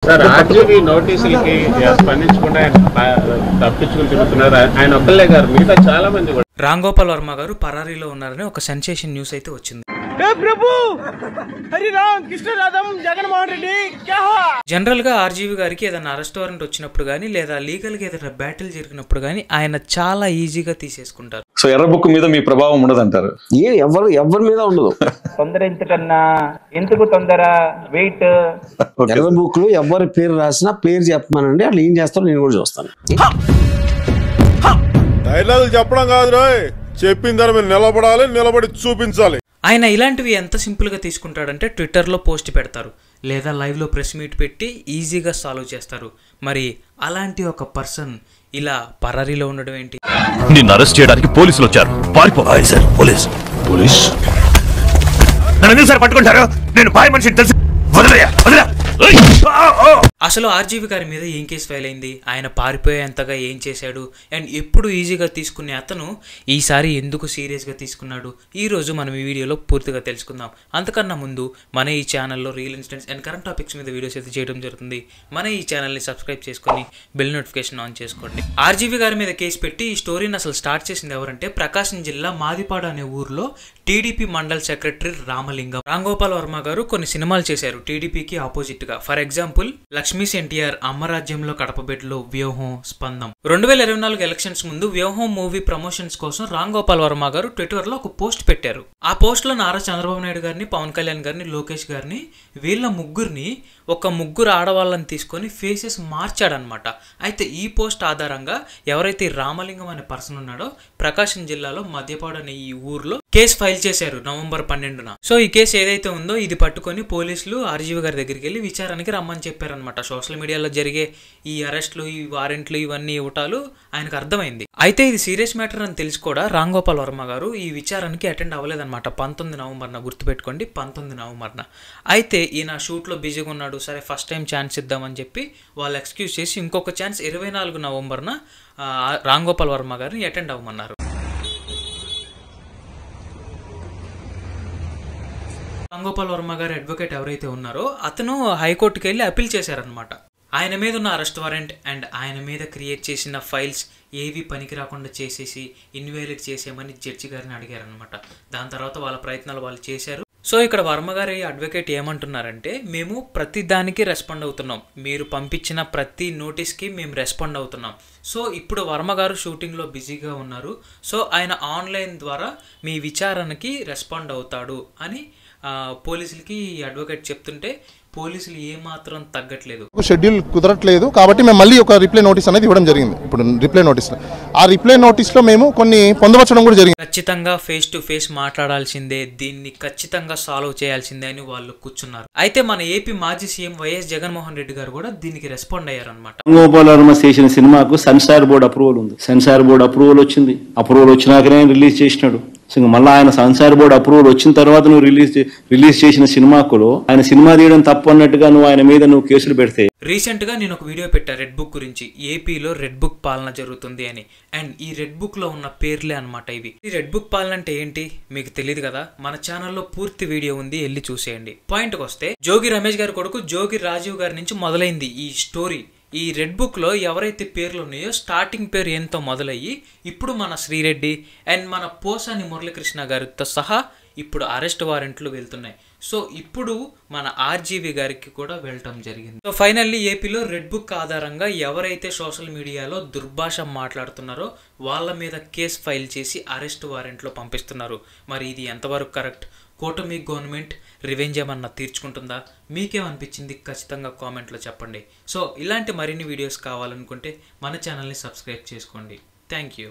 Sir RGV నోటీసులకి స్పందించకుండా తప్పించుకుని తిరుగుతున్నారు. ఆయన ఒక్కళ్ళే గారు, మిగతా చాలా మంది కూడా. రామ్ గోపాల్ వర్మ గారు పరారీలో ఉన్నారని ఒక సెన్సేషన్ న్యూస్ అయితే వచ్చింది. జనరల్ గా ఆర్జీవీ గారికి ఏదైనా అరెస్ట్ వారెంట్ వచ్చినప్పుడు గానీ లేదా లీగల్ గా ఏదైనా బ్యాటిల్ జరిగినప్పుడు గానీ ఆయన చాలా ఈజీగా తీసేసుకుంటారు. సో ఎర్ర బుక్ మీద మీ ప్రభావం ఉండదు అంటారు? ఎవరి మీద ఉండదు. తొందర ఎంతకన్నా ఎందుకు తొందర వెయిట్. ఎర్ర బుక్ లో ఎవరి పేరు రాసినా పేరు చెప్పమానండి, వాళ్ళు ఏం చేస్తారో నేను కూడా చూస్తాను. డైలాగులు చెప్పడం కాదు రాయ్, చెప్పిన దాని మీద నిలబడాలి, నిలబడి చూపించాలి. ఆయన ఇలాంటివి ఎంత సింపుల్ గా తీసుకుంటాడంటే ట్విట్టర్ లో పోస్ట్ పెడతారు లేదా లైవ్ లో ప్రెస్ మీట్ పెట్టి ఈజీగా సాల్వ్ చేస్తారు. మరి అలాంటి ఒక పర్సన్ ఇలా పరారీలో ఉండడం ఏంటి? నిన్ను అరెస్ట్ చేయడానికి పోలీసులు వచ్చారు, పారిపోయి సార్. పోలీస్ నన్ను ఎందుకు సార్ పట్టుకుంటారు? నేను పాయ మనిషిని తెలుసు. వదిలే. అసలు ఆర్జీవీ గారి మీద ఏం కేసు ఫైల్ అయింది, ఆయన పారిపోయేంతగా ఏం చేశాడు, అండ్ ఎప్పుడు ఈజీగా తీసుకునే అతను ఈసారి ఎందుకు సీరియస్గా తీసుకున్నాడు, ఈ రోజు మనం ఈ వీడియోలో పూర్తిగా తెలుసుకుందాం. అంతకన్నా ముందు మన ఈ ఛానల్లో real incidents and current topics మీద వీడియోస్ అయితే చేయడం జరుగుతుంది. మన ఈ ఛానల్ని సబ్స్క్రైబ్ చేసుకొని బెల్ నోటిఫికేషన్ ఆన్ చేసుకోండి. ఆర్జీవీ గారి మీద కేసు పెట్టి ఈ స్టోరీని అసలు స్టార్ట్ చేసింది ఎవరంటే ప్రకాశం జిల్లా మాదిపాడు అనే ఊర్లో టీడీపీ మండల్ సెక్రటరీ రామలింగం. రామ్ గోపాల్ వర్మ గారు కొన్ని సినిమాలు చేశారు టీడీపీకి ఆపోజిట్ గా. ఫర్ ఎగ్జాంపుల్ లక్ష్మీస్ ఎన్టీఆర్, అమ్మరాజ్యంలో, కడపబెట్లో, వ్యూహం, స్పందం. 2024 ఎలక్షన్స్ ముందు వ్యూహం మూవీ ప్రమోషన్స్ కోసం రామ్ గోపాల్ వర్మ గారు ట్విట్టర్ లో ఒక పోస్ట్ పెట్టారు. ఆ పోస్ట్ లో నారా చంద్రబాబు నాయుడు గారిని, పవన్ కళ్యాణ్ గారిని, లోకేష్ గారిని, వీళ్ళ ముగ్గురిని ఒక ముగ్గురు ఆడవాళ్ళని తీసుకొని ఫేసెస్ మార్చాడనమాట. అయితే ఈ పోస్ట్ ఆధారంగా ఎవరైతే రామలింగం అనే పర్సన్ ఉన్నాడో ప్రకాశం జిల్లాలో మధ్యపాడు అనే ఈ ఊర్లో కేసు ఫైల్ చేశారు నవంబర్ 12న. సో ఈ కేసు ఏదైతే ఉందో ఇది పట్టుకొని పోలీసులు ఆర్జీవీ గారి దగ్గరికి వెళ్ళి విచారానికి రమ్మని చెప్పారనమాట. సోషల్ మీడియాలో జరిగే ఈ అరెస్టులు, ఈ వారెంట్లు, ఇవన్నీ ఇవ్వటాలు ఆయనకు అర్థమైంది. అయితే ఇది సీరియస్ మ్యాటర్ అని తెలిసి కూడా రామ్ గోపాల్ వర్మ గారు ఈ విచారానికి అటెండ్ అవ్వలేదన్నమాట. 19 నవంబర్న, గుర్తుపెట్టుకోండి, 19 నవంబర్న. అయితే ఈయన షూట్లో బిజీగా ఉన్నాడు, సరే ఫస్ట్ టైం ఛాన్స్ ఇద్దామని చెప్పి వాళ్ళు ఎక్స్క్యూజ్ చేసి ఇంకొక ఛాన్స్ 24 నవంబర్న రామ్ గోపాల్ వర్మ గారిని అటెండ్ అవ్వమన్నారు. రామ్ గోపాల్ వర్మ గారి అడ్వకేట్ ఎవరైతే ఉన్నారో అతను హైకోర్టుకి వెళ్ళి అప్పీల్ చేశారనమాట. ఆయన మీద ఉన్న అరెస్ట్ వారెంట్ అండ్ ఆయన మీద క్రియేట్ చేసిన ఫైల్స్ ఏవి పనికి రాకుండా చేసేసి ఇన్వాలిడ్ చేసేయమని జడ్జి గారిని అడిగారనమాట. దాని తర్వాత వాళ్ళ ప్రయత్నాలు వాళ్ళు చేశారు. సో ఇక్కడ వర్మ గారి అడ్వకేట్ ఏమంటున్నారంటే, మేము ప్రతి దానికి రెస్పాండ్ అవుతున్నాం, మీరు పంపించిన ప్రతి నోటీస్కి మేము రెస్పాండ్ అవుతున్నాం. సో ఇప్పుడు వర్మ గారు షూటింగ్లో బిజీగా ఉన్నారు, సో ఆయన ఆన్లైన్ ద్వారా మీ విచారణకి రెస్పాండ్ అవుతాడు అని పోలీసులకి అడ్వకేట్ చెప్తుంటే పోలీసులు ఏమాత్రం తగ్గట్లేదు. షెడ్యూల్ కుదరట్లేదు కాబట్టి మేము మళ్ళీ ఒక రిప్లై నోటీస్ అనేది ఇవ్వడం జరిగింది. ఇప్పుడు రిప్లై నోటీస్, ఆ రిప్లై నోటీస్లో మేము కొన్ని పొందుపరచడం కూడా జరిగింది. ఖచ్చితంగా ఫేస్ టు ఫేస్ మాట్లాడాల్సిందే, దీన్ని ఖచ్చితంగా సాల్వ్ చేయాల్సిందే అని వాళ్ళు కూర్చున్నారు. అయితే మన ఏపీ మాజీ సీఎం వైఎస్ జగన్మోహన్ రెడ్డి గారు కూడా దీనికి రెస్పాండ్ అయ్యారనమాట. గోపాల్ వర్మ చేసిన సినిమాకు సెన్సార్ బోర్డు అప్రూవల్ ఉంది. సెన్సార్ బోర్డు అప్రూవల్ వచ్చింది. అప్రూవల్ వచ్చినాకనే రిలీజ్ చేసినాడు. సో మళ్ళీ ఆయన సెన్సార్ బోర్డు అప్రూవల్ వచ్చిన తర్వాత నువ్వు రిలీజ్ చేసిన సినిమాకులో ఆయన సినిమా తీయడం తప్పు అన్నట్టుగా ఆయన మీద కేసులు పెడితే. రీసెంట్ గా నేను ఒక వీడియో పెట్టా రెడ్ బుక్ గురించి. ఏపీలో రెడ్ బుక్ పాలన జరుగుతుంది అని. అండ్ ఈ రెడ్ బుక్ లో ఉన్న పేర్లే అనమాట ఇవి. ఈ రెడ్ బుక్ పాలన అంటే ఏంటి మీకు తెలియదు కదా, మన ఛానల్లో పూర్తి వీడియో ఉంది, వెళ్ళి చూసేయండి. పాయింట్ కి వస్తే జోగి రమేష్ గారి కొడుకు జోగి రాజీవ్ గారి నుంచి మొదలైంది ఈ స్టోరీ. ఈ రెడ్ బుక్ లో ఎవరైతే పేర్లు ఉన్నాయో స్టార్టింగ్ పేరు ఎంతో మొదలయ్యి ఇప్పుడు మన శ్రీరెడ్డి అండ్ మన పోసాని మురళీకృష్ణ గారితో సహా ఇప్పుడు అరెస్ట్ వారెంట్లు వెళ్తున్నాయి. సో ఇప్పుడు మన ఆర్జీవీ గారికి కూడా వెళ్ళటం జరిగింది. సో ఫైనల్లీ ఏపీలో రెడ్ బుక్ ఆధారంగా ఎవరైతే సోషల్ మీడియాలో దుర్భాష మాట్లాడుతున్నారో వాళ్ళ మీద కేసు ఫైల్ చేసి అరెస్ట్ వారెంట్లో పంపిస్తున్నారు. మరి ఇది ఎంతవరకు కరెక్ట్? కూటమి గవర్నమెంట్ రివెంజ్ ఏమన్నా తీర్చుకుంటుందా? మీకేమనిపించింది ఖచ్చితంగా కామెంట్లో చెప్పండి. సో ఇలాంటి మరిన్ని వీడియోస్ కావాలనుకుంటే మన ఛానల్ని సబ్స్క్రైబ్ చేసుకోండి. Thank you.